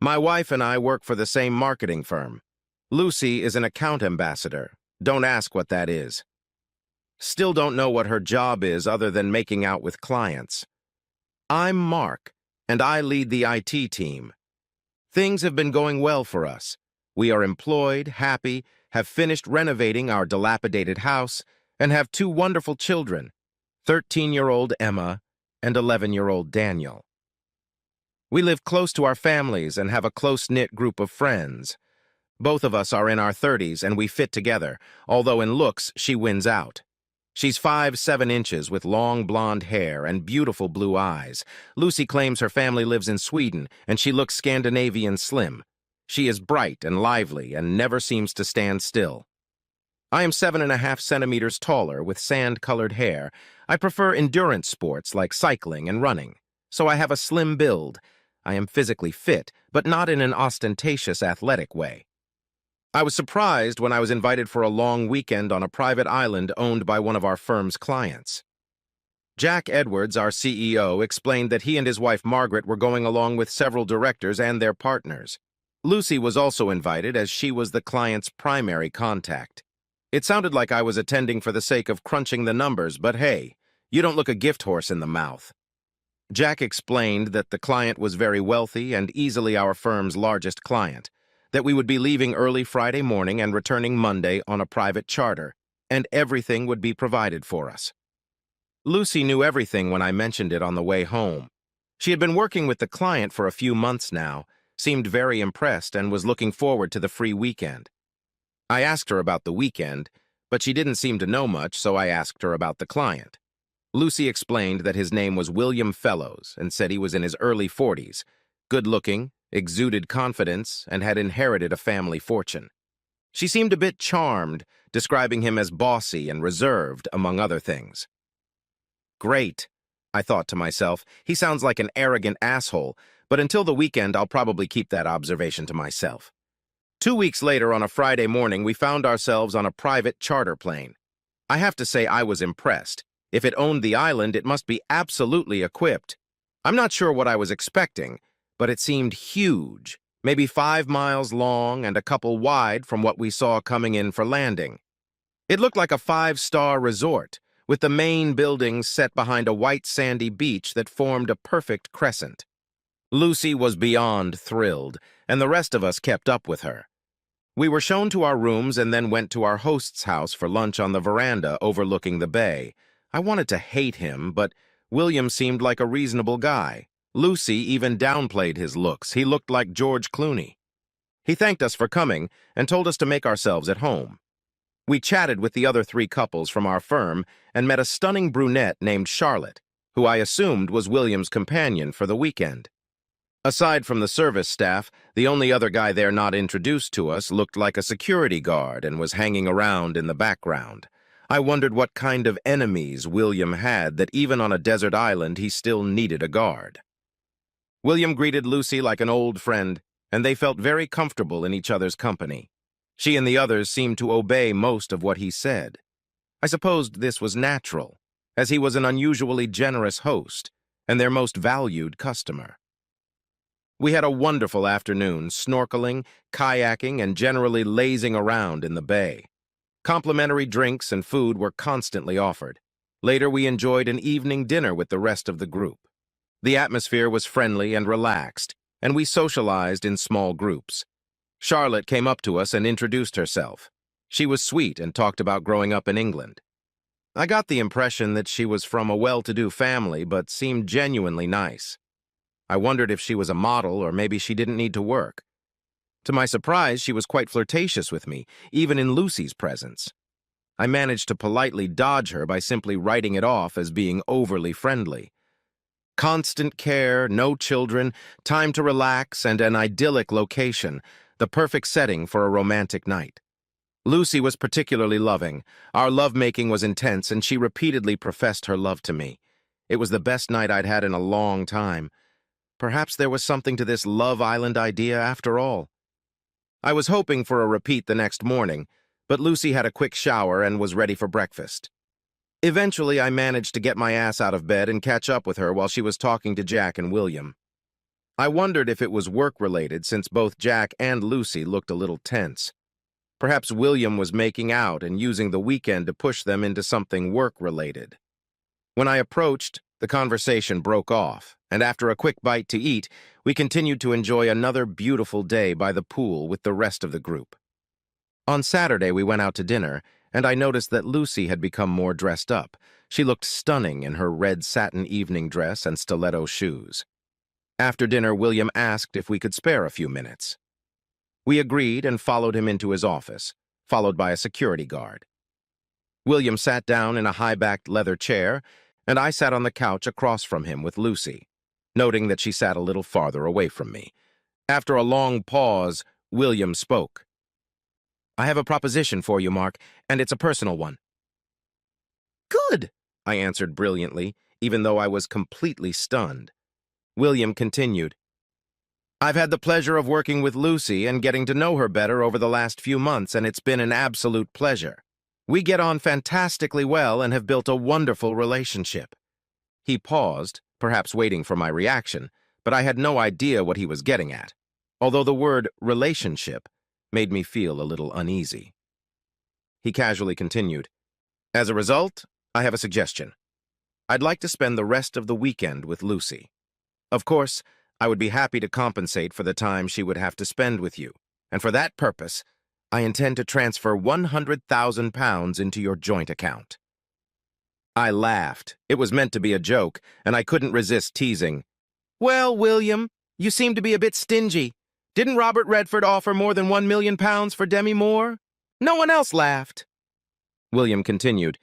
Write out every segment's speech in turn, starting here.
My wife and I work for the same marketing firm. Lucy is an account ambassador. Don't ask what that is. Still don't know what her job is other than making out with clients. I'm Mark, and I lead the IT team. Things have been going well for us. We are employed, happy, have finished renovating our dilapidated house, and have two wonderful children, 13-year-old Emma and 11-year-old Daniel. We live close to our families and have a close-knit group of friends. Both of us are in our 30s and we fit together, although in looks she wins out. She's 5'7" with long blonde hair and beautiful blue eyes. Lucy claims her family lives in Sweden and she looks Scandinavian slim. She is bright and lively and never seems to stand still. I am 7.5 centimeters taller with sand-colored hair. I prefer endurance sports like cycling and running, so I have a slim build. I am physically fit, but not in an ostentatious athletic way. I was surprised when I was invited for a long weekend on a private island owned by one of our firm's clients. Jack Edwards, our CEO, explained that he and his wife Margaret were going along with several directors and their partners. Lucy was also invited as she was the client's primary contact. It sounded like I was attending for the sake of crunching the numbers, but hey, you don't look a gift horse in the mouth. Jack explained that the client was very wealthy and easily our firm's largest client, that we would be leaving early Friday morning and returning Monday on a private charter, and everything would be provided for us. Lucy knew everything when I mentioned it on the way home. She had been working with the client for a few months now, seemed very impressed, and was looking forward to the free weekend. I asked her about the weekend, but she didn't seem to know much, so I asked her about the client. Lucy explained that his name was William Fellows and said he was in his early 40s, good-looking, exuded confidence, and had inherited a family fortune. She seemed a bit charmed, describing him as bossy and reserved, among other things. Great, I thought to myself. He sounds like an arrogant asshole, but until the weekend I'll probably keep that observation to myself. 2 weeks later, on a Friday morning, we found ourselves on a private charter plane. I have to say I was impressed. If it owned the island, it must be absolutely equipped. I'm not sure what I was expecting, but it seemed huge, maybe 5 miles long and a couple wide from what we saw coming in for landing. It looked like a 5-star resort, with the main buildings set behind a white sandy beach that formed a perfect crescent. Lucy was beyond thrilled, and the rest of us kept up with her. We were shown to our rooms and then went to our host's house for lunch on the veranda overlooking the bay. I wanted to hate him, but William seemed like a reasonable guy. Lucy even downplayed his looks. He looked like George Clooney. He thanked us for coming and told us to make ourselves at home. We chatted with the other 3 couples from our firm and met a stunning brunette named Charlotte, who I assumed was William's companion for the weekend. Aside from the service staff, the only other guy there not introduced to us looked like a security guard and was hanging around in the background. I wondered what kind of enemies William had that even on a desert island he still needed a guard. William greeted Lucy like an old friend, and they felt very comfortable in each other's company. She and the others seemed to obey most of what he said. I supposed this was natural, as he was an unusually generous host and their most valued customer. We had a wonderful afternoon, snorkeling, kayaking, and generally lazing around in the bay. Complimentary drinks and food were constantly offered. Later, we enjoyed an evening dinner with the rest of the group. The atmosphere was friendly and relaxed, and we socialized in small groups. Charlotte came up to us and introduced herself. She was sweet and talked about growing up in England. I got the impression that she was from a well-to-do family, but seemed genuinely nice. I wondered if she was a model or maybe she didn't need to work. To my surprise, she was quite flirtatious with me, even in Lucy's presence. I managed to politely dodge her by simply writing it off as being overly friendly. Constant care, no children, time to relax, and an idyllic location, the perfect setting for a romantic night. Lucy was particularly loving. Our lovemaking was intense, and she repeatedly professed her love to me. It was the best night I'd had in a long time. Perhaps there was something to this Love Island idea after all. I was hoping for a repeat the next morning, but Lucy had a quick shower and was ready for breakfast. Eventually, I managed to get my ass out of bed and catch up with her while she was talking to Jack and William. I wondered if it was work-related since both Jack and Lucy looked a little tense. Perhaps William was making out and using the weekend to push them into something work-related. When I approached, the conversation broke off, and after a quick bite to eat, we continued to enjoy another beautiful day by the pool with the rest of the group. On Saturday, we went out to dinner, and I noticed that Lucy had become more dressed up. She looked stunning in her red satin evening dress and stiletto shoes. After dinner, William asked if we could spare a few minutes. We agreed and followed him into his office, followed by a security guard. William sat down in a high-backed leather chair, and I sat on the couch across from him with Lucy, noting that she sat a little farther away from me. After a long pause, William spoke. "I have a proposition for you, Mark, and it's a personal one." "Good," I answered brilliantly, even though I was completely stunned. William continued. "I've had the pleasure of working with Lucy and getting to know her better over the last few months, and it's been an absolute pleasure. We get on fantastically well and have built a wonderful relationship." He paused, perhaps waiting for my reaction, but I had no idea what he was getting at, although the word relationship made me feel a little uneasy. He casually continued, "As a result, I have a suggestion. I'd like to spend the rest of the weekend with Lucy. Of course, I would be happy to compensate for the time she would have to spend with you, and for that purpose, I intend to transfer £100,000 into your joint account." I laughed. It was meant to be a joke, and I couldn't resist teasing. "Well, William, you seem to be a bit stingy. Didn't Robert Redford offer more than £1 million for Demi Moore? No one else laughed." William continued,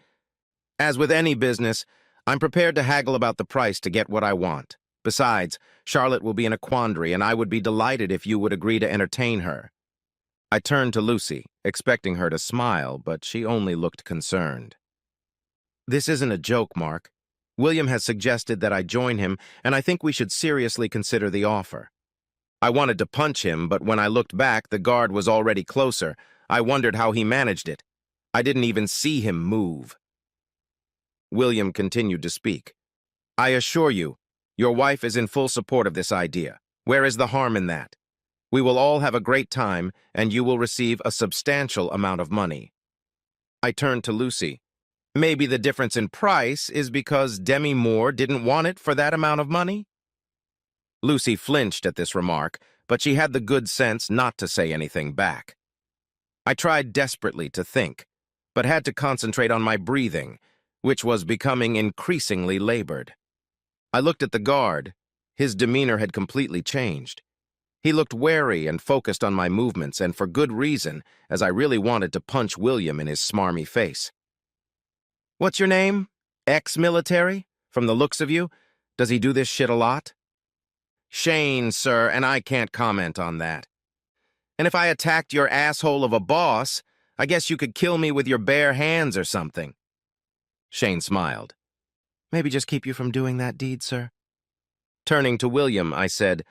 "As with any business, I'm prepared to haggle about the price to get what I want. Besides, Charlotte will be in a quandary, and I would be delighted if you would agree to entertain her." I turned to Lucy, expecting her to smile, but she only looked concerned. "This isn't a joke, Mark. William has suggested that I join him, and I think we should seriously consider the offer." I wanted to punch him, but when I looked back, the guard was already closer. I wondered how he managed it. I didn't even see him move. William continued to speak. "I assure you, your wife is in full support of this idea. Where is the harm in that? We will all have a great time, and you will receive a substantial amount of money." I turned to Lucy. "Maybe the difference in price is because Demi Moore didn't want it for that amount of money?" Lucy flinched at this remark, but she had the good sense not to say anything back. I tried desperately to think, but had to concentrate on my breathing, which was becoming increasingly labored. I looked at the guard. His demeanor had completely changed. He looked wary and focused on my movements, and for good reason, as I really wanted to punch William in his smarmy face. "What's your name? Ex-military? From the looks of you, does he do this shit a lot?" "Shane, sir, and I can't comment on that. And if I attacked your asshole of a boss, I guess you could kill me with your bare hands or something." Shane smiled. "Maybe just keep you from doing that deed, sir." Turning to William, I said,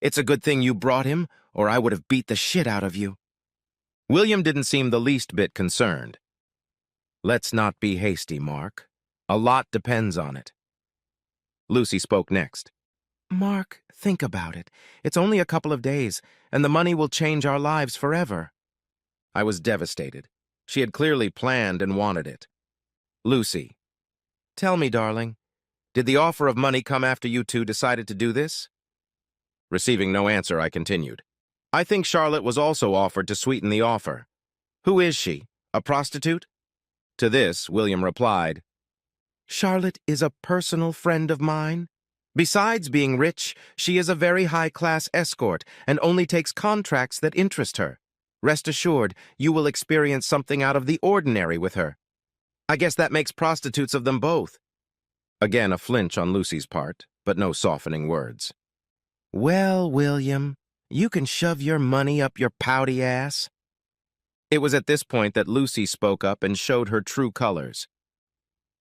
"It's a good thing you brought him, or I would have beat the shit out of you." William didn't seem the least bit concerned. "Let's not be hasty, Mark. A lot depends on it." Lucy spoke next. "Mark, think about it. It's only a couple of days, and the money will change our lives forever." I was devastated. She had clearly planned and wanted it. "Lucy, tell me, darling, did the offer of money come after you two decided to do this?" Receiving no answer, I continued. "I think Charlotte was also offered to sweeten the offer. Who is she? A prostitute?" To this, William replied, "Charlotte is a personal friend of mine. Besides being rich, she is a very high-class escort and only takes contracts that interest her. Rest assured, you will experience something out of the ordinary with her. I guess that makes prostitutes of them both." Again, a flinch on Lucy's part, but no softening words. "Well, William, you can shove your money up your pouty ass." It was at this point that Lucy spoke up and showed her true colors.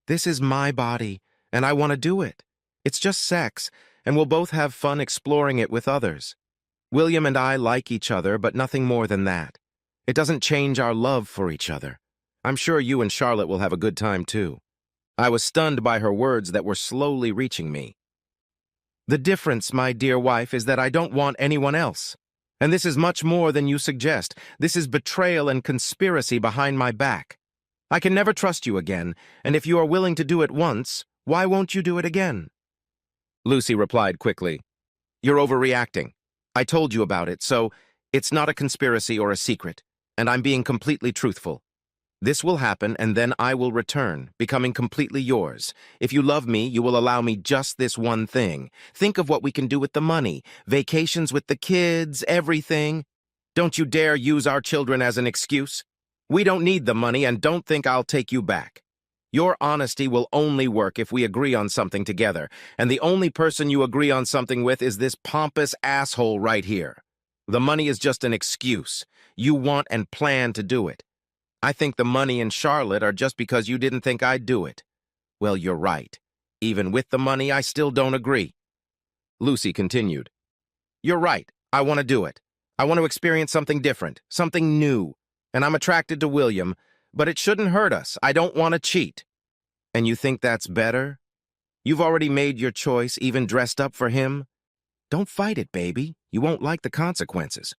"This is my body, and I want to do it. It's just sex, and we'll both have fun exploring it with others. William and I like each other, but nothing more than that. It doesn't change our love for each other. I'm sure you and Charlotte will have a good time, too." I was stunned by her words that were slowly reaching me. The difference, my dear wife, is that I don't want anyone else. And this is much more than you suggest. This is betrayal and conspiracy behind my back. I can never trust you again, and if you are willing to do it once, why won't you do it again? Lucy replied quickly, You're overreacting. I told you about it, so it's not a conspiracy or a secret, and I'm being completely truthful. This will happen, and then I will return, becoming completely yours. If you love me, you will allow me just this one thing. Think of what we can do with the money. Vacations with the kids, everything. Don't you dare use our children as an excuse. We don't need the money, and don't think I'll take you back. Your honesty will only work if we agree on something together, and the only person you agree on something with is this pompous asshole right here. The money is just an excuse. You want and plan to do it. I think the money and Charlotte are just because you didn't think I'd do it. Well, you're right. Even with the money, I still don't agree. Lucy continued. You're right. I want to do it. I want to experience something different, something new. And I'm attracted to William, but it shouldn't hurt us. I don't want to cheat. And you think that's better? You've already made your choice, even dressed up for him? Don't fight it, baby. You won't like the consequences.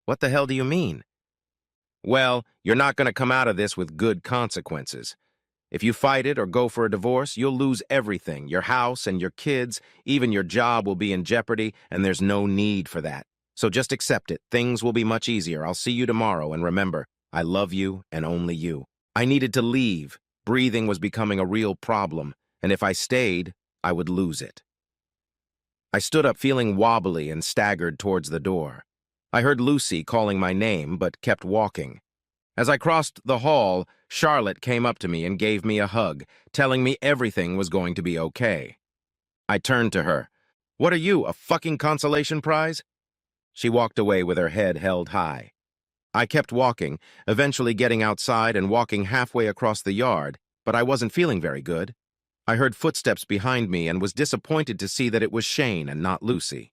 What the hell do you mean? Well, you're not going to come out of this with good consequences. If you fight it or go for a divorce, you'll lose everything. Your house and your kids, even your job will be in jeopardy, and there's no need for that. So just accept it. Things will be much easier. I'll see you tomorrow, and remember, I love you and only you. I needed to leave. Breathing was becoming a real problem, and if I stayed, I would lose it. I stood up feeling wobbly and staggered towards the door. I heard Lucy calling my name, but kept walking. As I crossed the hall, Charlotte came up to me and gave me a hug, telling me everything was going to be okay. I turned to her. What are you, a fucking consolation prize? She walked away with her head held high. I kept walking, eventually getting outside and walking halfway across the yard, but I wasn't feeling very good. I heard footsteps behind me and was disappointed to see that it was Shane and not Lucy.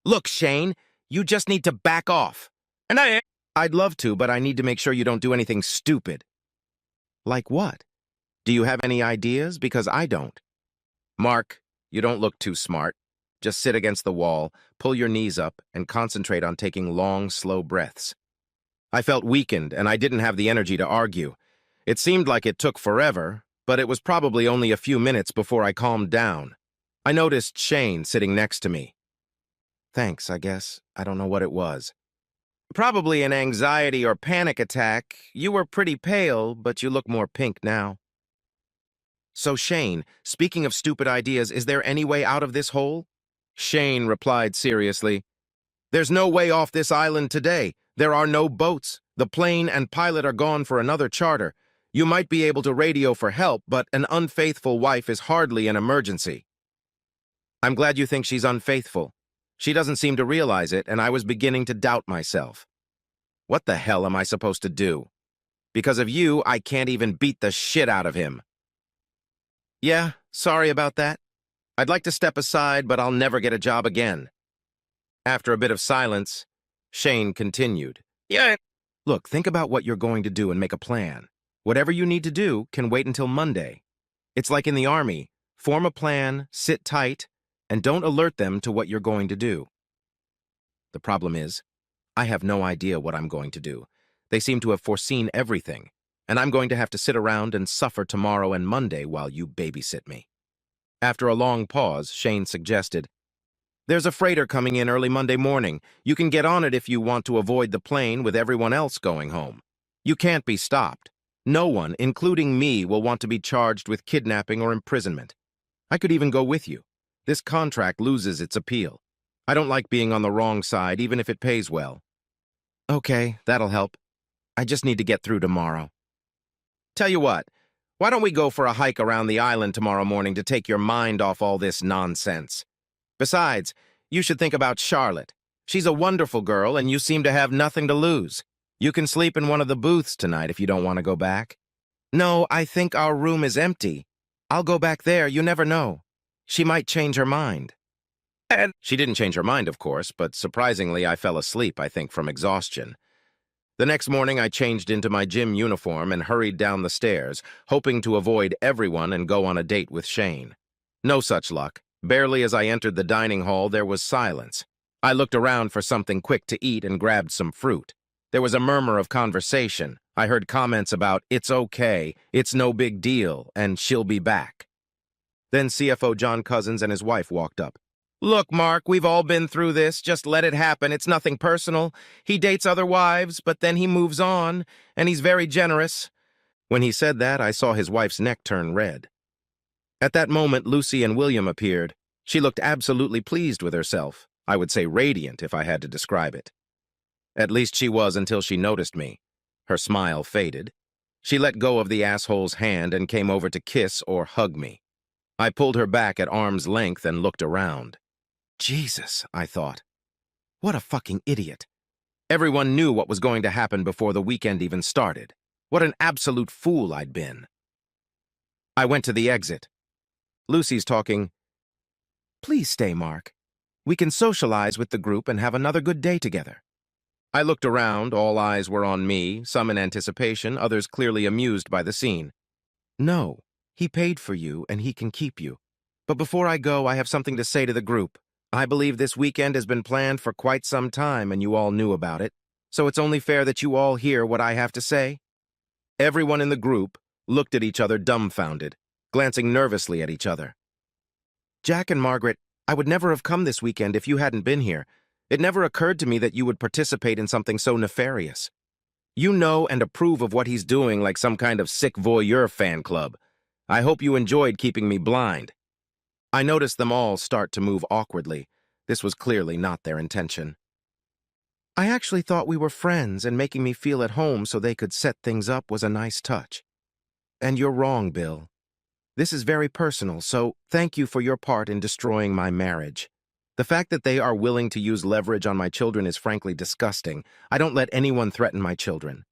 Look, Shane, you just need to back off. And I'd love to, but I need to make sure you don't do anything stupid. Like what? Do you have any ideas? Because I don't. Mark, you don't look too smart. Just sit against the wall, pull your knees up, and concentrate on taking long, slow breaths. I felt weakened, and I didn't have the energy to argue. It seemed like it took forever, but it was probably only a few minutes before I calmed down. I noticed Shane sitting next to me. Thanks, I guess. I don't know what it was. Probably an anxiety or panic attack. You were pretty pale, but you look more pink now. So, Shane, speaking of stupid ideas, is there any way out of this hole? Shane replied seriously. There's no way off this island today. There are no boats. The plane and pilot are gone for another charter. You might be able to radio for help, but an unfaithful wife is hardly an emergency. I'm glad you think she's unfaithful. She doesn't seem to realize it, and I was beginning to doubt myself. What the hell am I supposed to do? Because of you, I can't even beat the shit out of him. Yeah, sorry about that. I'd like to step aside, but I'll never get a job again. After a bit of silence, Shane continued. Yeah. Look, think about what you're going to do and make a plan. Whatever you need to do can wait until Monday. It's like in the army. Form a plan, sit tight, and don't alert them to what you're going to do. The problem is, I have no idea what I'm going to do. They seem to have foreseen everything, and I'm going to have to sit around and suffer tomorrow and Monday while you babysit me. After a long pause, Shane suggested, There's a freighter coming in early Monday morning. You can get on it if you want to avoid the plane with everyone else going home. You can't be stopped. No one, including me, will want to be charged with kidnapping or imprisonment. I could even go with you. This contract loses its appeal. I don't like being on the wrong side, even if it pays well. Okay, that'll help. I just need to get through tomorrow. Tell you what, why don't we go for a hike around the island tomorrow morning to take your mind off all this nonsense? Besides, you should think about Charlotte. She's a wonderful girl, and you seem to have nothing to lose. You can sleep in one of the booths tonight if you don't want to go back. No, I think our room is empty. I'll go back there, you never know. She might change her mind. And she didn't change her mind, of course, but surprisingly I fell asleep, I think, from exhaustion. The next morning I changed into my gym uniform and hurried down the stairs, hoping to avoid everyone and go on a date with Shane. No such luck. Barely as I entered the dining hall, there was silence. I looked around for something quick to eat and grabbed some fruit. There was a murmur of conversation. I heard comments about, "It's okay, it's no big deal, and she'll be back." Then CFO John Cousins and his wife walked up. "Look, Mark, we've all been through this. Just let it happen. It's nothing personal. He dates other wives, but then he moves on, and he's very generous." When he said that, I saw his wife's neck turn red. At that moment, Lucy and William appeared. She looked absolutely pleased with herself. I would say radiant if I had to describe it. At least she was until she noticed me. Her smile faded. She let go of the asshole's hand and came over to kiss or hug me. I pulled her back at arm's length and looked around. Jesus, I thought. What a fucking idiot. Everyone knew what was going to happen before the weekend even started. What an absolute fool I'd been. I went to the exit. Lucy's talking. "Please stay, Mark. We can socialize with the group and have another good day together." I looked around, all eyes were on me, some in anticipation, others clearly amused by the scene. "No, he paid for you and he can keep you. But before I go, I have something to say to the group. I believe this weekend has been planned for quite some time and you all knew about it, so it's only fair that you all hear what I have to say." Everyone in the group looked at each other dumbfounded, glancing nervously at each other. "Jack and Margaret, I would never have come this weekend if you hadn't been here. It never occurred to me that you would participate in something so nefarious. You know and approve of what he's doing like some kind of sick voyeur fan club. I hope you enjoyed keeping me blind." I noticed them all start to move awkwardly. This was clearly not their intention. "I actually thought we were friends, and making me feel at home so they could set things up was a nice touch. And you're wrong, Bill. This is very personal, so thank you for your part in destroying my marriage. The fact that they are willing to use leverage on my children is frankly disgusting. I don't let anyone threaten my children."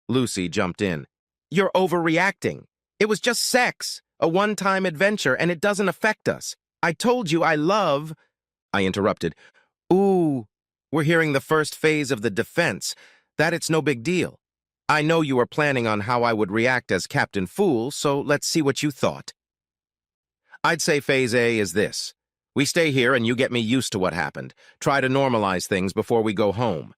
Lucy jumped in. "You're overreacting. It was just sex, a one-time adventure, and it doesn't affect us. I told you I love—" I interrupted. "Ooh, we're hearing the first phase of the defense. That it's no big deal. I know you were planning on how I would react as Captain Fool, so let's see what you thought. I'd say phase A is this. We stay here and you get me used to what happened. Try to normalize things before we go home.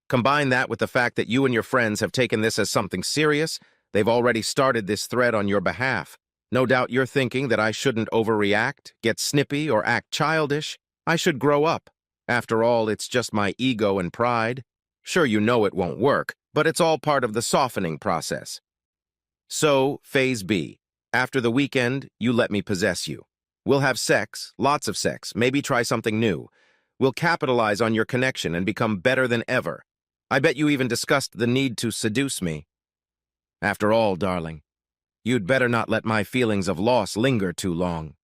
Combine that with the fact that you and your friends have taken this as something serious. They've already started this thread on your behalf. No doubt you're thinking that I shouldn't overreact, get snippy, or act childish. I should grow up. After all, it's just my ego and pride. Sure, you know it won't work, but it's all part of the softening process. So, phase B. After the weekend, you let me possess you. We'll have sex, lots of sex, maybe try something new. We'll capitalize on your connection and become better than ever. I bet you even discussed the need to seduce me. After all, darling, you'd better not let my feelings of loss linger too long."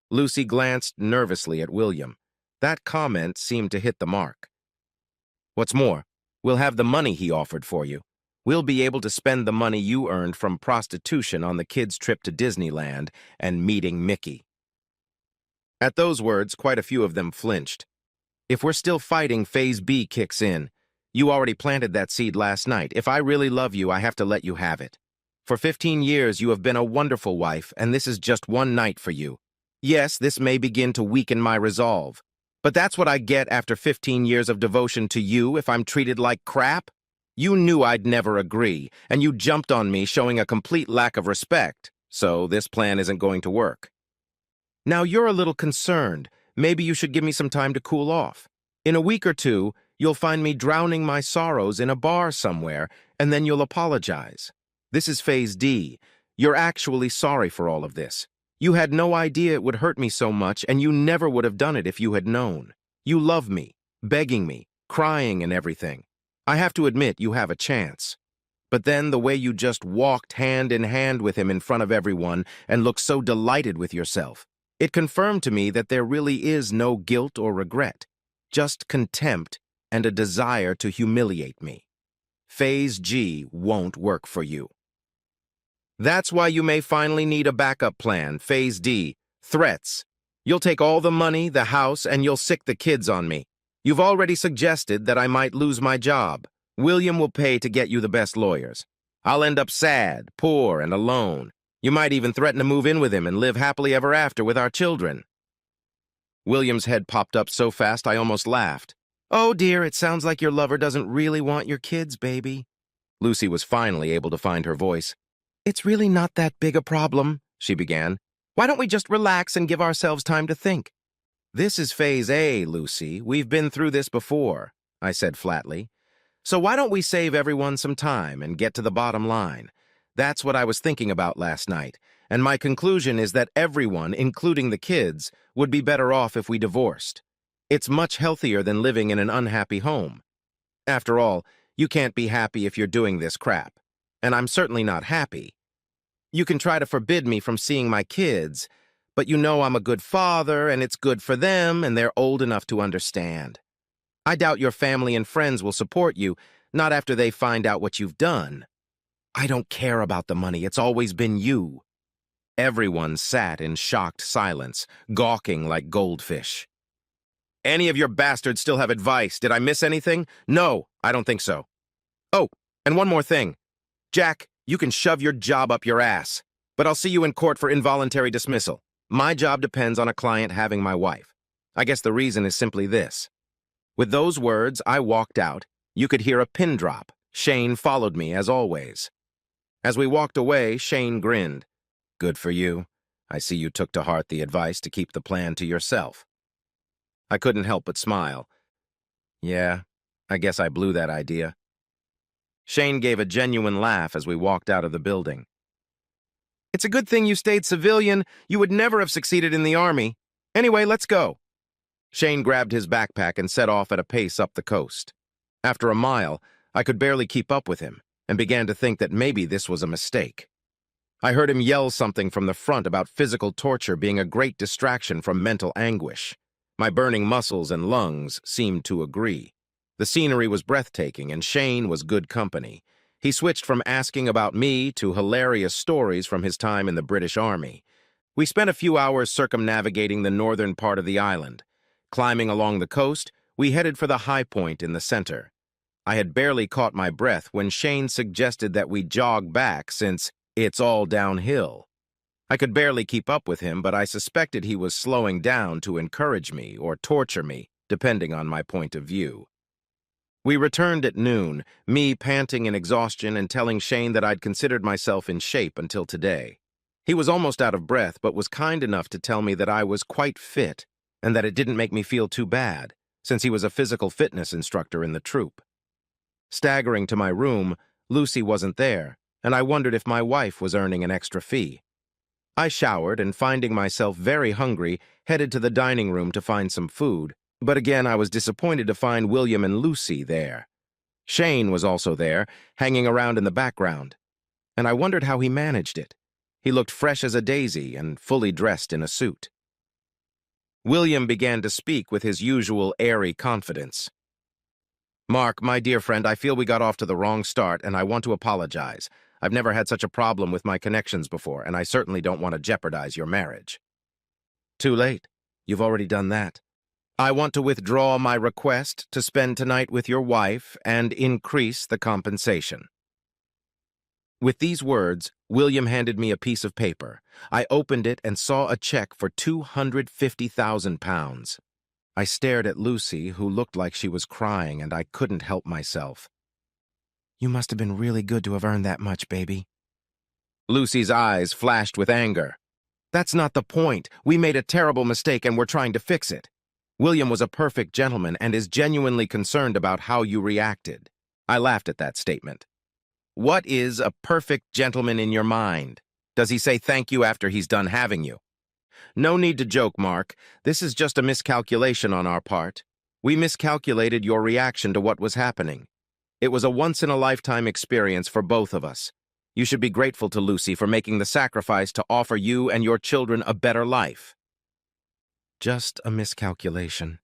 Lucy glanced nervously at William. That comment seemed to hit the mark. "What's more, we'll have the money he offered for you. We'll be able to spend the money you earned from prostitution on the kids' trip to Disneyland and meeting Mickey." At those words, quite a few of them flinched. "If we're still fighting, phase B kicks in. You already planted that seed last night. If I really love you, I have to let you have it. For 15 years, you have been a wonderful wife, and this is just one night for you. Yes, this may begin to weaken my resolve. But that's what I get after 15 years of devotion to you if I'm treated like crap? You knew I'd never agree, and you jumped on me showing a complete lack of respect, so this plan isn't going to work. Now you're a little concerned. Maybe you should give me some time to cool off. In a week or two, you'll find me drowning my sorrows in a bar somewhere, and then you'll apologize. This is phase D. You're actually sorry for all of this. You had no idea it would hurt me so much, and you never would have done it if you had known. You love me, begging me, crying and everything. I have to admit you have a chance. But then the way you just walked hand in hand with him in front of everyone and looked so delighted with yourself, it confirmed to me that there really is no guilt or regret, just contempt and a desire to humiliate me. Phase G won't work for you. That's why you may finally need a backup plan. Phase D, threats. You'll take all the money, the house, and you'll sick the kids on me. You've already suggested that I might lose my job. William will pay to get you the best lawyers. I'll end up sad, poor, and alone. You might even threaten to move in with him and live happily ever after with our children." William's head popped up so fast I almost laughed. "Oh dear, it sounds like your lover doesn't really want your kids, baby." Lucy was finally able to find her voice. "It's really not that big a problem," she began. "Why don't we just relax and give ourselves time to think?" "This is phase A, Lucy. We've been through this before," I said flatly. "So why don't we save everyone some time and get to the bottom line? That's what I was thinking about last night, and my conclusion is that everyone, including the kids, would be better off if we divorced. It's much healthier than living in an unhappy home. After all, you can't be happy if you're doing this crap. And I'm certainly not happy. You can try to forbid me from seeing my kids, but you know I'm a good father, and it's good for them, and they're old enough to understand. I doubt your family and friends will support you, not after they find out what you've done. I don't care about the money, it's always been you." Everyone sat in shocked silence, gawking like goldfish. "Any of your bastards still have advice? Did I miss anything? No, I don't think so. Oh, and one more thing. Jack, you can shove your job up your ass, but I'll see you in court for involuntary dismissal. My job depends on a client having my wife. I guess the reason is simply this." With those words, I walked out. You could hear a pin drop. Shane followed me, as always. As we walked away, Shane grinned. "Good for you. I see you took to heart the advice to keep the plan to yourself." I couldn't help but smile. Yeah, I guess I blew that idea. Shane gave a genuine laugh as we walked out of the building. "It's a good thing you stayed civilian. You would never have succeeded in the army. Anyway, let's go." Shane grabbed his backpack and set off at a pace up the coast. After a mile, I could barely keep up with him and began to think that maybe this was a mistake. I heard him yell something from the front about physical torture being a great distraction from mental anguish. My burning muscles and lungs seemed to agree. The scenery was breathtaking, and Shane was good company. He switched from asking about me to hilarious stories from his time in the British Army. We spent a few hours circumnavigating the northern part of the island. Climbing along the coast, we headed for the high point in the center. I had barely caught my breath when Shane suggested that we jog back since it's all downhill. I could barely keep up with him, but I suspected he was slowing down to encourage me or torture me, depending on my point of view. We returned at noon, me panting in exhaustion and telling Shane that I'd considered myself in shape until today. He was almost out of breath, but was kind enough to tell me that I was quite fit and that it didn't make me feel too bad, since he was a physical fitness instructor in the troop. Staggering to my room, Lucy wasn't there, and I wondered if my wife was earning an extra fee. I showered and, finding myself very hungry, headed to the dining room to find some food, but again I was disappointed to find William and Lucy there. Shane was also there, hanging around in the background, and I wondered how he managed it. He looked fresh as a daisy and fully dressed in a suit. William began to speak with his usual airy confidence. "Mark, my dear friend, I feel we got off to the wrong start, and I want to apologize. I've never had such a problem with my connections before, and I certainly don't want to jeopardize your marriage." "Too late. You've already done that. I want to withdraw my request to spend tonight with your wife and increase the compensation." With these words, William handed me a piece of paper. I opened it and saw a check for £250,000. I stared at Lucy, who looked like she was crying, and I couldn't help myself. "You must have been really good to have earned that much, baby." Lucy's eyes flashed with anger. "That's not the point. We made a terrible mistake and we're trying to fix it. William was a perfect gentleman and is genuinely concerned about how you reacted." I laughed at that statement. "What is a perfect gentleman in your mind? Does he say thank you after he's done having you?" "No need to joke, Mark. This is just a miscalculation on our part. We miscalculated your reaction to what was happening. It was a once-in-a-lifetime experience for both of us. You should be grateful to Lucy for making the sacrifice to offer you and your children a better life." "Just a miscalculation."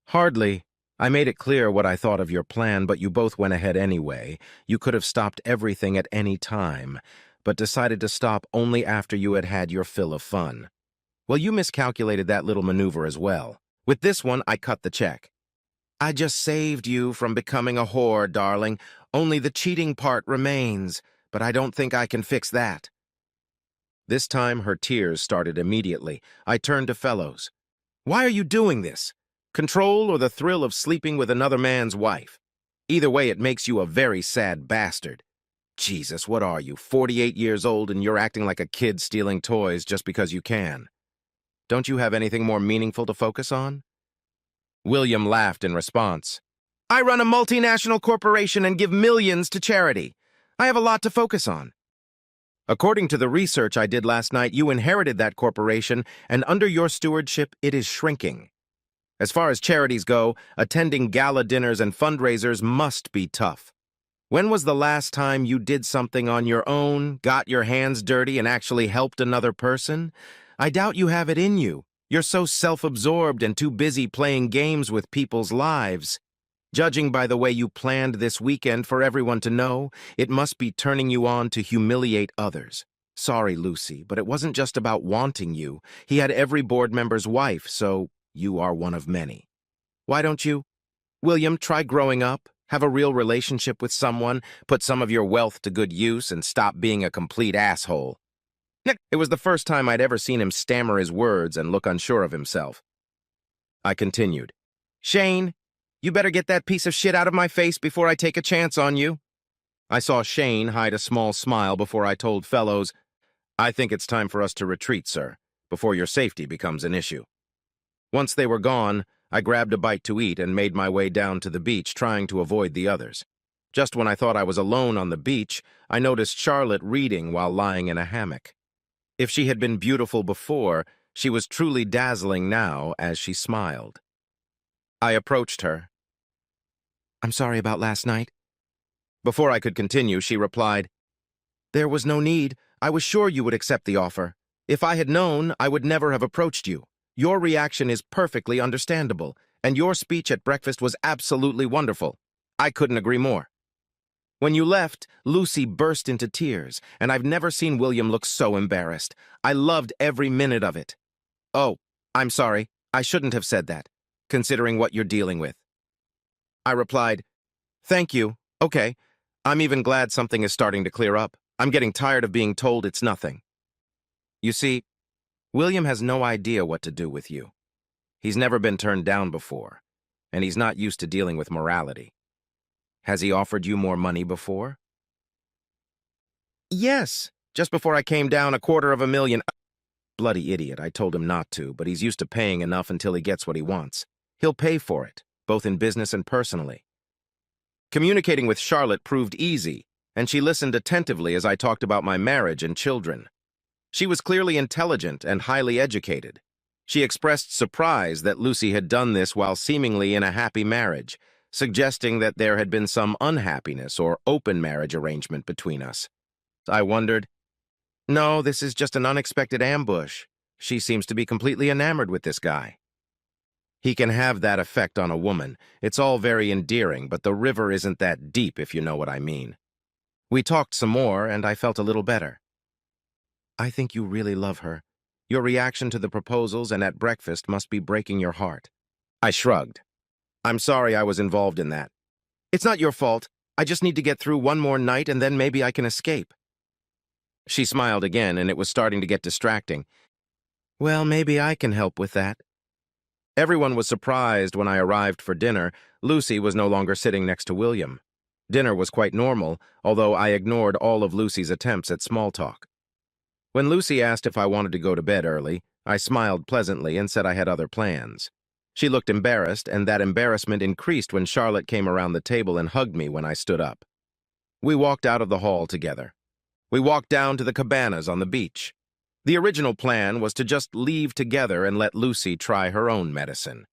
"Hardly. I made it clear what I thought of your plan, but you both went ahead anyway. You could have stopped everything at any time, but decided to stop only after you had had your fill of fun. Well, you miscalculated that little maneuver as well. With this one, I cut the check. I just saved you from becoming a whore, darling. Only the cheating part remains, but I don't think I can fix that." This time, her tears started immediately. I turned to Fellows. Why are you doing this? Control or the thrill of sleeping with another man's wife? Either way, it makes you a very sad bastard. Jesus, what are you, 48 years old and you're acting like a kid stealing toys just because you can? Don't you have anything more meaningful to focus on? William laughed in response. I run a multinational corporation and give millions to charity. I have a lot to focus on. According to the research I did last night, you inherited that corporation, and under your stewardship, it is shrinking. As far as charities go, attending gala dinners and fundraisers must be tough. When was the last time you did something on your own, got your hands dirty, and actually helped another person? I doubt you have it in you. You're so self-absorbed and too busy playing games with people's lives. Judging by the way you planned this weekend for everyone to know, it must be turning you on to humiliate others. Sorry, Lucy, but it wasn't just about wanting you. He had every board member's wife, so you are one of many. Why don't you, William, try growing up, have a real relationship with someone, put some of your wealth to good use, and stop being a complete asshole? It was the first time I'd ever seen him stammer his words and look unsure of himself. I continued. Shane, you better get that piece of shit out of my face before I take a chance on you. I saw Shane hide a small smile before I told Fellows, I think it's time for us to retreat, sir, before your safety becomes an issue. Once they were gone, I grabbed a bite to eat and made my way down to the beach, trying to avoid the others. Just when I thought I was alone on the beach, I noticed Charlotte reading while lying in a hammock. If she had been beautiful before, she was truly dazzling now as she smiled. I approached her. I'm sorry about last night. Before I could continue, she replied, There was no need. I was sure you would accept the offer. If I had known, I would never have approached you. Your reaction is perfectly understandable, and your speech at breakfast was absolutely wonderful. I couldn't agree more. When you left, Lucy burst into tears, and I've never seen William look so embarrassed. I loved every minute of it. Oh, I'm sorry. I shouldn't have said that, considering what you're dealing with. I replied, Thank you. Okay. I'm even glad something is starting to clear up. I'm getting tired of being told it's nothing. You see, William has no idea what to do with you. He's never been turned down before, and he's not used to dealing with morality. Has he offered you more money before? Yes, just before I came down $250,000. Bloody idiot, I told him not to, but he's used to paying enough until he gets what he wants. He'll pay for it, both in business and personally. Communicating with Charlotte proved easy, and she listened attentively as I talked about my marriage and children. She was clearly intelligent and highly educated. She expressed surprise that Lucy had done this while seemingly in a happy marriage, suggesting that there had been some unhappiness or open marriage arrangement between us. I wondered, No, this is just an unexpected ambush. She seems to be completely enamored with this guy. He can have that effect on a woman. It's all very endearing, but the river isn't that deep, if you know what I mean. We talked some more, and I felt a little better. I think you really love her. Your reaction to the proposals and at breakfast must be breaking your heart. I shrugged. I'm sorry I was involved in that. It's not your fault. I just need to get through one more night and then maybe I can escape. She smiled again, and it was starting to get distracting. Well, maybe I can help with that. Everyone was surprised when I arrived for dinner. Lucy was no longer sitting next to William. Dinner was quite normal, although I ignored all of Lucy's attempts at small talk. When Lucy asked if I wanted to go to bed early, I smiled pleasantly and said I had other plans. She looked embarrassed, and that embarrassment increased when Charlotte came around the table and hugged me when I stood up. We walked out of the hall together. We walked down to the cabanas on the beach. The original plan was to just leave together and let Lucy try her own medicine.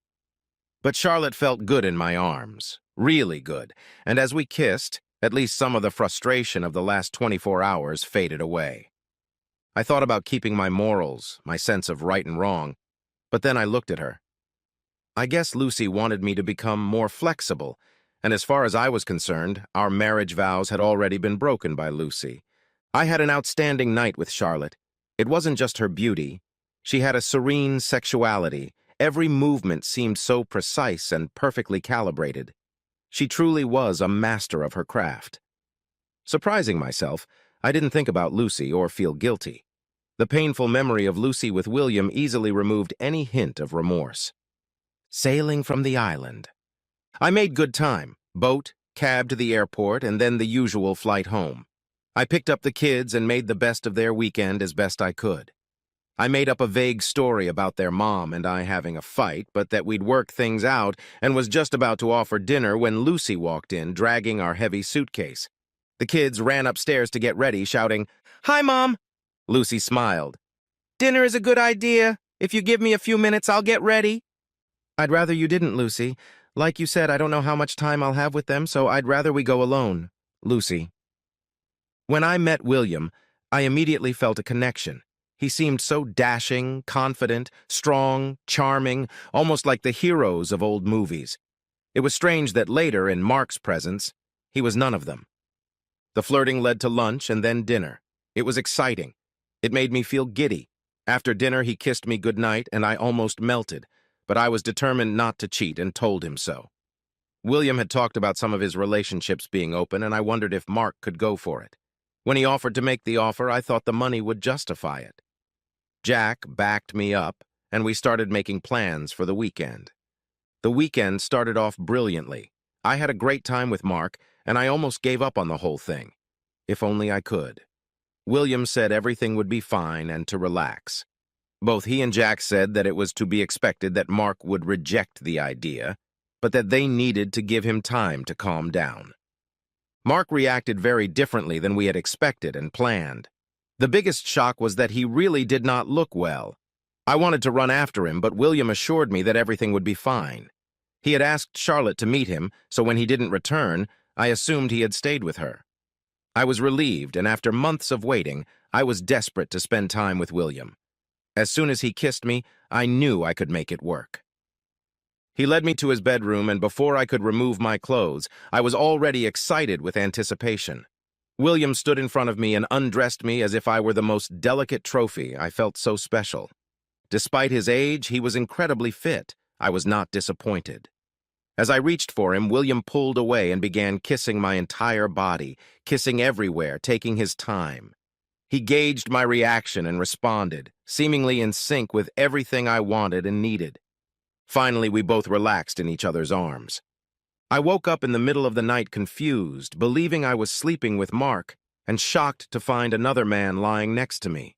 But Charlotte felt good in my arms, really good, and as we kissed, at least some of the frustration of the last 24 hours faded away. I thought about keeping my morals, my sense of right and wrong, but then I looked at her. I guess Lucy wanted me to become more flexible, and as far as I was concerned, our marriage vows had already been broken by Lucy. I had an outstanding night with Charlotte. It wasn't just her beauty. She had a serene sexuality. Every movement seemed so precise and perfectly calibrated. She truly was a master of her craft. Surprising myself, I didn't think about Lucy or feel guilty. The painful memory of Lucy with William easily removed any hint of remorse. Sailing from the island. I made good time. Boat, cab to the airport, and then the usual flight home. I picked up the kids and made the best of their weekend as best I could. I made up a vague story about their mom and I having a fight, but that we'd work things out, and was just about to offer dinner when Lucy walked in, dragging our heavy suitcase. The kids ran upstairs to get ready, shouting, "Hi, Mom!" Lucy smiled. "Dinner is a good idea. If you give me a few minutes, I'll get ready." "I'd rather you didn't, Lucy. Like you said, I don't know how much time I'll have with them, so I'd rather we go alone." Lucy. When I met William, I immediately felt a connection. He seemed so dashing, confident, strong, charming, almost like the heroes of old movies. It was strange that later, in Mark's presence, he was none of them. The flirting led to lunch and then dinner. It was exciting. It made me feel giddy. After dinner, he kissed me goodnight, and I almost melted, but I was determined not to cheat and told him so. William had talked about some of his relationships being open, and I wondered if Mark could go for it. When he offered to make the offer, I thought the money would justify it. Jack backed me up, and we started making plans for the weekend. The weekend started off brilliantly. I had a great time with Mark, and I almost gave up on the whole thing. If only I could. William said everything would be fine and to relax. Both he and Jack said that it was to be expected that Mark would reject the idea, but that they needed to give him time to calm down. Mark reacted very differently than we had expected and planned. The biggest shock was that he really did not look well. I wanted to run after him, but William assured me that everything would be fine. He had asked Charlotte to meet him, so when he didn't return, I assumed he had stayed with her. I was relieved, and after months of waiting, I was desperate to spend time with William. As soon as he kissed me, I knew I could make it work. He led me to his bedroom, and before I could remove my clothes, I was already excited with anticipation. William stood in front of me and undressed me as if I were the most delicate trophy. I felt so special. Despite his age, he was incredibly fit. I was not disappointed. As I reached for him, William pulled away and began kissing my entire body, kissing everywhere, taking his time. He gauged my reaction and responded, seemingly in sync with everything I wanted and needed. Finally, we both relaxed in each other's arms. I woke up in the middle of the night confused, believing I was sleeping with Mark, and shocked to find another man lying next to me.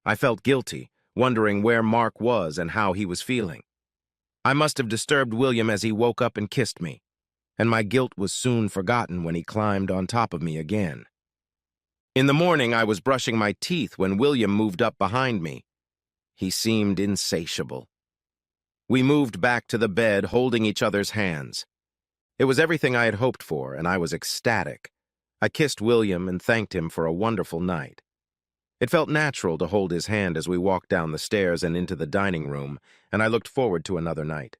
I felt guilty, wondering where Mark was and how he was feeling. I must have disturbed William as he woke up and kissed me, and my guilt was soon forgotten when he climbed on top of me again. In the morning, I was brushing my teeth when William moved up behind me. He seemed insatiable. We moved back to the bed, holding each other's hands. It was everything I had hoped for, and I was ecstatic. I kissed William and thanked him for a wonderful night. It felt natural to hold his hand as we walked down the stairs and into the dining room, and I looked forward to another night.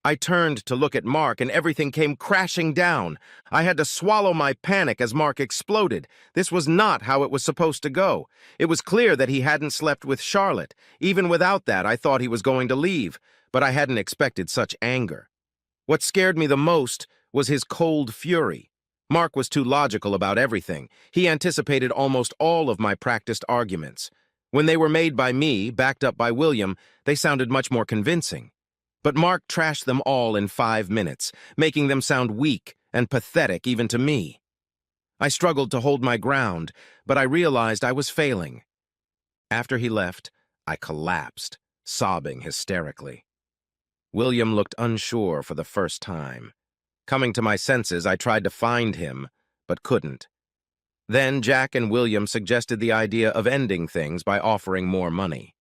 I turned to look at Mark, and everything came crashing down. I had to swallow my panic as Mark exploded. This was not how it was supposed to go. It was clear that he hadn't slept with Charlotte. Even without that, I thought he was going to leave, but I hadn't expected such anger. What scared me the most was his cold fury. Mark was too logical about everything. He anticipated almost all of my practiced arguments. When they were made by me, backed up by William, they sounded much more convincing. But Mark trashed them all in 5 minutes, making them sound weak and pathetic even to me. I struggled to hold my ground, but I realized I was failing. After he left, I collapsed, sobbing hysterically. William looked unsure for the first time. Coming to my senses, I tried to find him, but couldn't. Then Jack and William suggested the idea of ending things by offering more money.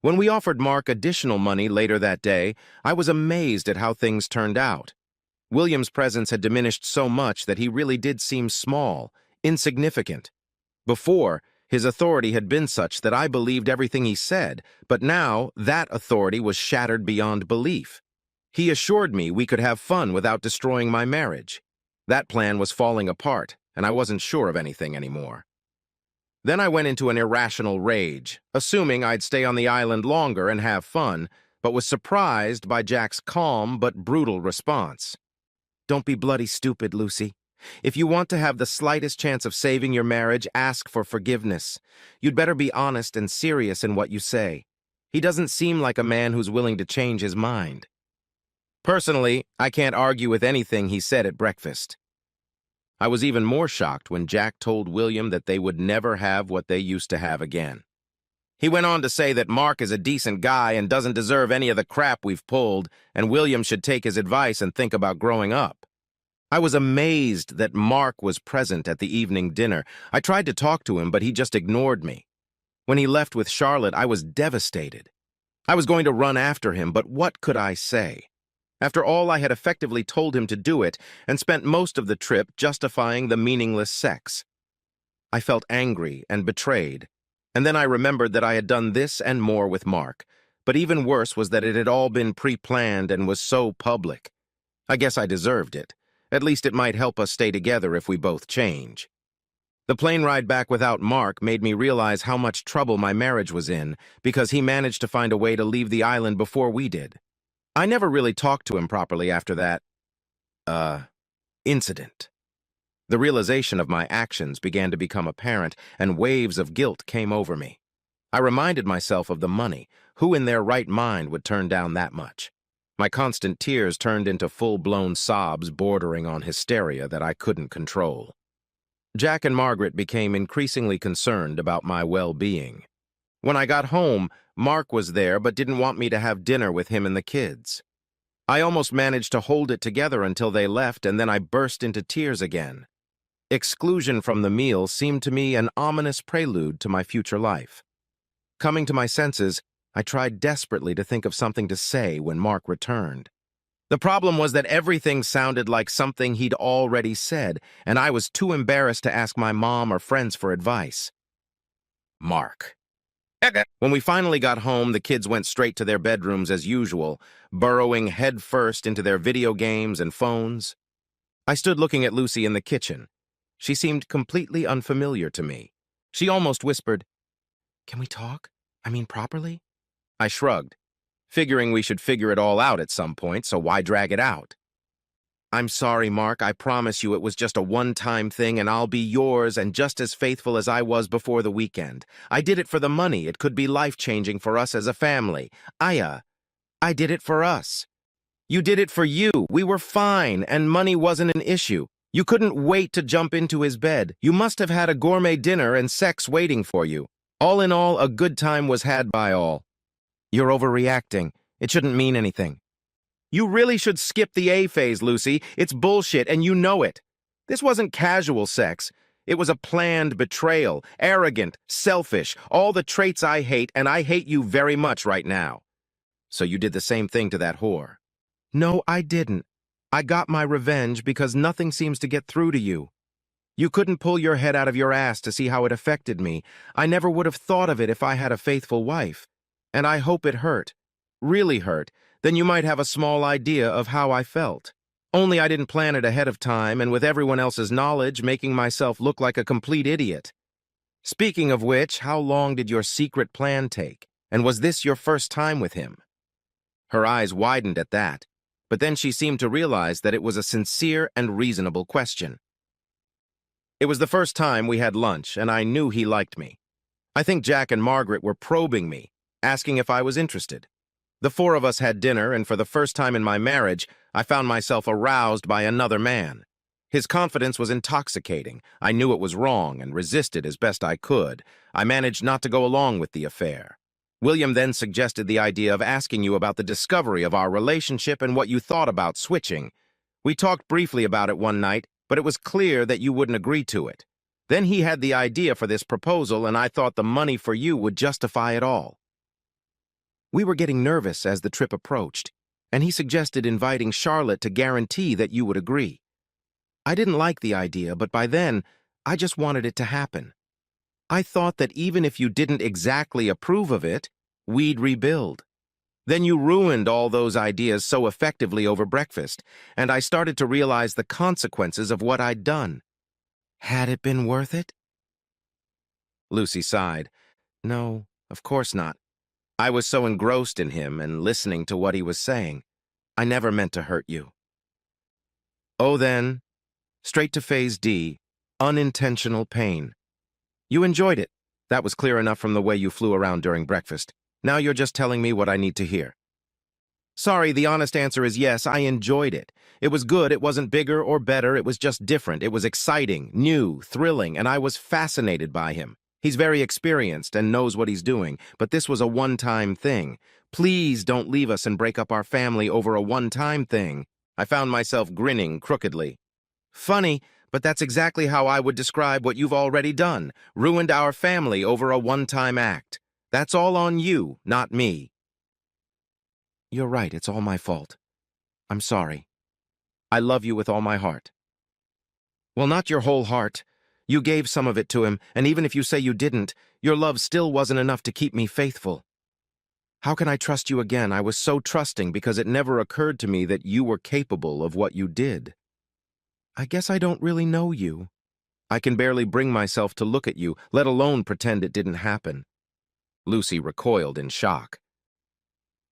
When we offered Mark additional money later that day, I was amazed at how things turned out. William's presence had diminished so much that he really did seem small, insignificant. Before, his authority had been such that I believed everything he said, but now that authority was shattered beyond belief. He assured me we could have fun without destroying my marriage. That plan was falling apart, and I wasn't sure of anything anymore. Then I went into an irrational rage, assuming I'd stay on the island longer and have fun, but was surprised by Jack's calm but brutal response. "Don't be bloody stupid, Lucy. If you want to have the slightest chance of saving your marriage, ask for forgiveness. You'd better be honest and serious in what you say. He doesn't seem like a man who's willing to change his mind. Personally, I can't argue with anything he said at breakfast. I was even more shocked when Jack told William that they would never have what they used to have again. He went on to say that Mark is a decent guy and doesn't deserve any of the crap we've pulled, and William should take his advice and think about growing up. I was amazed that Mark was present at the evening dinner. I tried to talk to him, but he just ignored me. When he left with Charlotte, I was devastated. I was going to run after him, but what could I say? After all, I had effectively told him to do it and spent most of the trip justifying the meaningless sex. I felt angry and betrayed, and then I remembered that I had done this and more with Mark, but even worse was that it had all been pre-planned and was so public. I guess I deserved it. At least it might help us stay together if we both change. The plane ride back without Mark made me realize how much trouble my marriage was in because he managed to find a way to leave the island before we did. I never really talked to him properly after that, incident. The realization of my actions began to become apparent, and waves of guilt came over me. I reminded myself of the money. Who in their right mind would turn down that much? My constant tears turned into full-blown sobs bordering on hysteria that I couldn't control. Jack and Margaret became increasingly concerned about my well-being. When I got home, Mark was there but didn't want me to have dinner with him and the kids. I almost managed to hold it together until they left, and then I burst into tears again. Exclusion from the meal seemed to me an ominous prelude to my future life. Coming to my senses, I tried desperately to think of something to say when Mark returned. The problem was that everything sounded like something he'd already said, and I was too embarrassed to ask my mom or friends for advice. Mark. When we finally got home, the kids went straight to their bedrooms as usual, burrowing headfirst into their video games and phones. I stood looking at Lucy in the kitchen. She seemed completely unfamiliar to me. She almost whispered, "Can we talk? I mean, properly?" I shrugged, figuring we should figure it all out at some point, so why drag it out? "I'm sorry, Mark. I promise you it was just a one-time thing, and I'll be yours and just as faithful as I was before the weekend. I did it for the money. It could be life-changing for us as a family. I did it for us. You did it for you. We were fine, and money wasn't an issue. You couldn't wait to jump into his bed. You must have had a gourmet dinner and sex waiting for you. All in all, a good time was had by all." "You're overreacting. It shouldn't mean anything." "You really should skip the A phase, Lucy. It's bullshit, and you know it. This wasn't casual sex. It was a planned betrayal, arrogant, selfish, all the traits I hate, and I hate you very much right now." "So you did the same thing to that whore?" "No, I didn't. I got my revenge because nothing seems to get through to you. You couldn't pull your head out of your ass to see how it affected me. I never would have thought of it if I had a faithful wife. And I hope it hurt. Really hurt. Then you might have a small idea of how I felt. Only I didn't plan it ahead of time, and with everyone else's knowledge, making myself look like a complete idiot. Speaking of which, how long did your secret plan take? And was this your first time with him?" Her eyes widened at that, but then she seemed to realize that it was a sincere and reasonable question. "It was the first time we had lunch, and I knew he liked me. I think Jack and Margaret were probing me, asking if I was interested. The four of us had dinner, and for the first time in my marriage, I found myself aroused by another man. His confidence was intoxicating. I knew it was wrong and resisted as best I could. I managed not to go along with the affair. William then suggested the idea of asking you about the discovery of our relationship and what you thought about switching. We talked briefly about it one night, but it was clear that you wouldn't agree to it. Then he had the idea for this proposal, and I thought the money for you would justify it all. We were getting nervous as the trip approached, and he suggested inviting Charlotte to guarantee that you would agree. I didn't like the idea, but by then, I just wanted it to happen. I thought that even if you didn't exactly approve of it, we'd rebuild. Then you ruined all those ideas so effectively over breakfast, and I started to realize the consequences of what I'd done. Had it been worth it?" Lucy sighed. "No, of course not. I was so engrossed in him and listening to what he was saying. I never meant to hurt you." "Oh, then, Straight to phase D, unintentional pain. You enjoyed it. That was clear enough from the way you flew around during breakfast. Now you're just telling me what I need to hear. Sorry, the honest answer is yes, I enjoyed it. It was good, it wasn't bigger or better, it was just different. It was exciting, new, thrilling, and I was fascinated by him. He's very experienced and knows what he's doing, but this was a one-time thing. Please don't leave us and break up our family over a one-time thing. I found myself grinning crookedly. Funny, but that's exactly how I would describe what you've already done. Ruined our family over a one-time act. That's all on you, not me. You're right, it's all my fault. I'm sorry. I love you with all my heart. Well, not your whole heart. You gave some of it to him, and even if you say you didn't, your love still wasn't enough to keep me faithful. How can I trust you again? I was so trusting because it never occurred to me that you were capable of what you did. I guess I don't really know you. I can barely bring myself to look at you, let alone pretend it didn't happen. Lucy recoiled in shock.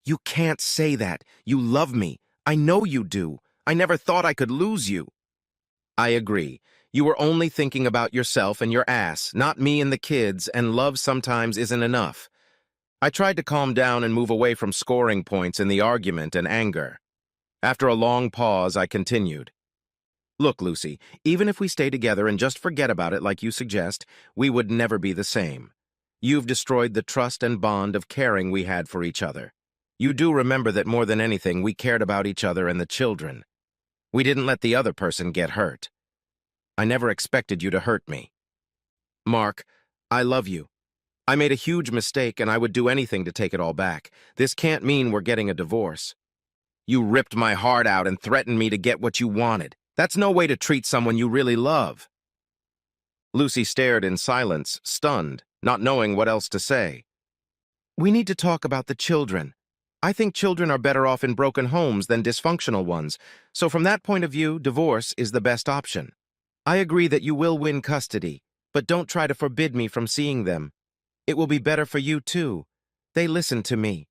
You can't say that. You love me. I know you do. I never thought I could lose you. I agree. You were only thinking about yourself and your ass, not me and the kids, and love sometimes isn't enough. I tried to calm down and move away from scoring points in the argument and anger. After a long pause, I continued. Look, Lucy, even if we stay together and just forget about it like you suggest, we would never be the same. You've destroyed the trust and bond of caring we had for each other. You do remember that more than anything, we cared about each other and the children. We didn't let the other person get hurt. I never expected you to hurt me. Mark, I love you. I made a huge mistake and I would do anything to take it all back. This can't mean we're getting a divorce. You ripped my heart out and threatened me to get what you wanted. That's no way to treat someone you really love. Lucy stared in silence, stunned, not knowing what else to say. We need to talk about the children. I think children are better off in broken homes than dysfunctional ones, so from that point of view, divorce is the best option. I agree that you will win custody, but don't try to forbid me from seeing them. It will be better for you, too. They listen to me.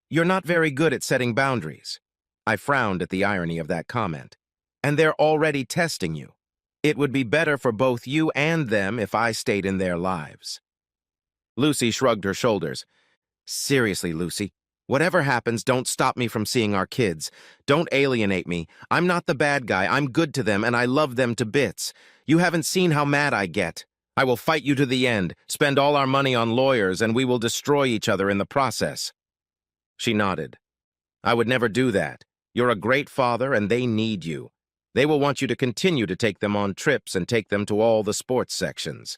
You're not very good at setting boundaries. I frowned at the irony of that comment. And they're already testing you. It would be better for both you and them if I stayed in their lives. Lucy shrugged her shoulders. Seriously, Lucy, whatever happens, don't stop me from seeing our kids. Don't alienate me. I'm not the bad guy. I'm good to them, and I love them to bits. You haven't seen how mad I get. I will fight you to the end, spend all our money on lawyers, and we will destroy each other in the process. She nodded. I would never do that. You're a great father, and they need you. They will want you to continue to take them on trips and take them to all the sports sections.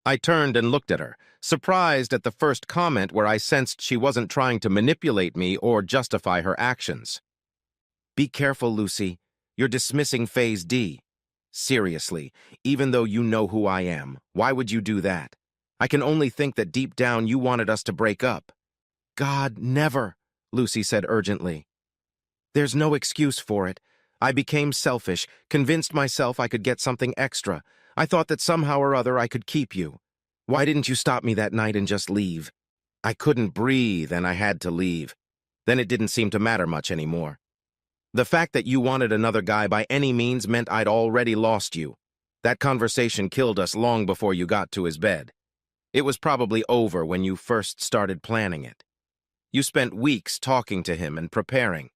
I turned and looked at her, surprised at the first comment where I sensed she wasn't trying to manipulate me or justify her actions. Be careful, Lucy. You're dismissing phase D. Seriously, even though you know who I am, why would you do that? I can only think that deep down you wanted us to break up. God, never, Lucy said urgently. There's no excuse for it. I became selfish, convinced myself I could get something extra. I thought that somehow or other I could keep you. Why didn't you stop me that night and just leave? I couldn't breathe and I had to leave. Then it didn't seem to matter much anymore. The fact that you wanted another guy by any means meant I'd already lost you. That conversation killed us long before you got to his bed. It was probably over when you first started planning it. You spent weeks talking to him and preparing.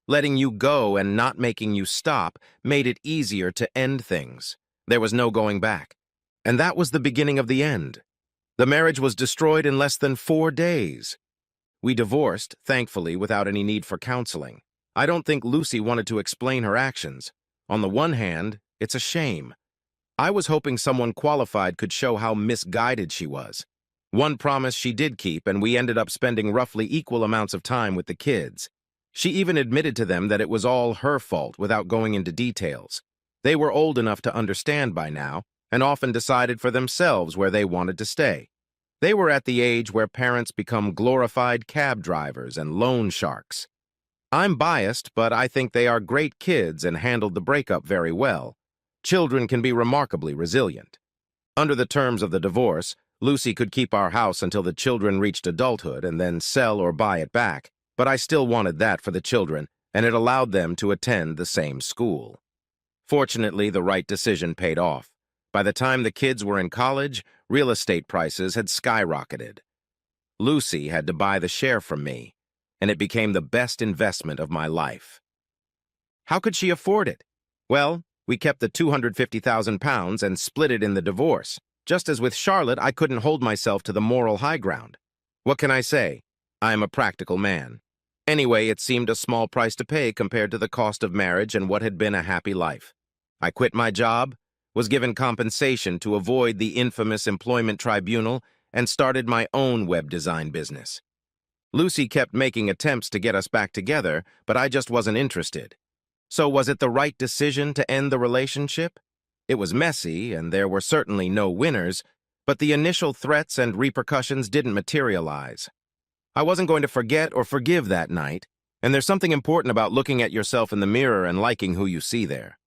Letting you go and not making you stop made it easier to end things. There was no going back. And that was the beginning of the end. The marriage was destroyed in less than 4 days. We divorced, thankfully, without any need for counseling. I don't think Lucy wanted to explain her actions. On the one hand, it's a shame. I was hoping someone qualified could show how misguided she was. One promise she did keep, and we ended up spending roughly equal amounts of time with the kids. She even admitted to them that it was all her fault without going into details. They were old enough to understand by now, and often decided for themselves where they wanted to stay. They were at the age where parents become glorified cab drivers and loan sharks. I'm biased, but I think they are great kids and handled the breakup very well. Children can be remarkably resilient. Under the terms of the divorce, Lucy could keep our house until the children reached adulthood and then sell or buy it back. But I still wanted that for the children, and it allowed them to attend the same school. Fortunately, the right decision paid off. By the time the kids were in college, real estate prices had skyrocketed. Lucy had to buy the share from me, and it became the best investment of my life. How could she afford it? Well, we kept the £250,000 and split it in the divorce. Just as with Charlotte, I couldn't hold myself to the moral high ground. What can I say? I am a practical man. Anyway, it seemed a small price to pay compared to the cost of marriage and what had been a happy life. I quit my job, was given compensation to avoid the infamous employment tribunal, and started my own web design business. Lucy kept making attempts to get us back together, but I just wasn't interested. So was it the right decision to end the relationship? It was messy, and there were certainly no winners, but the initial threats and repercussions didn't materialize. I wasn't going to forget or forgive that night, and there's something important about looking at yourself in the mirror and liking who you see there.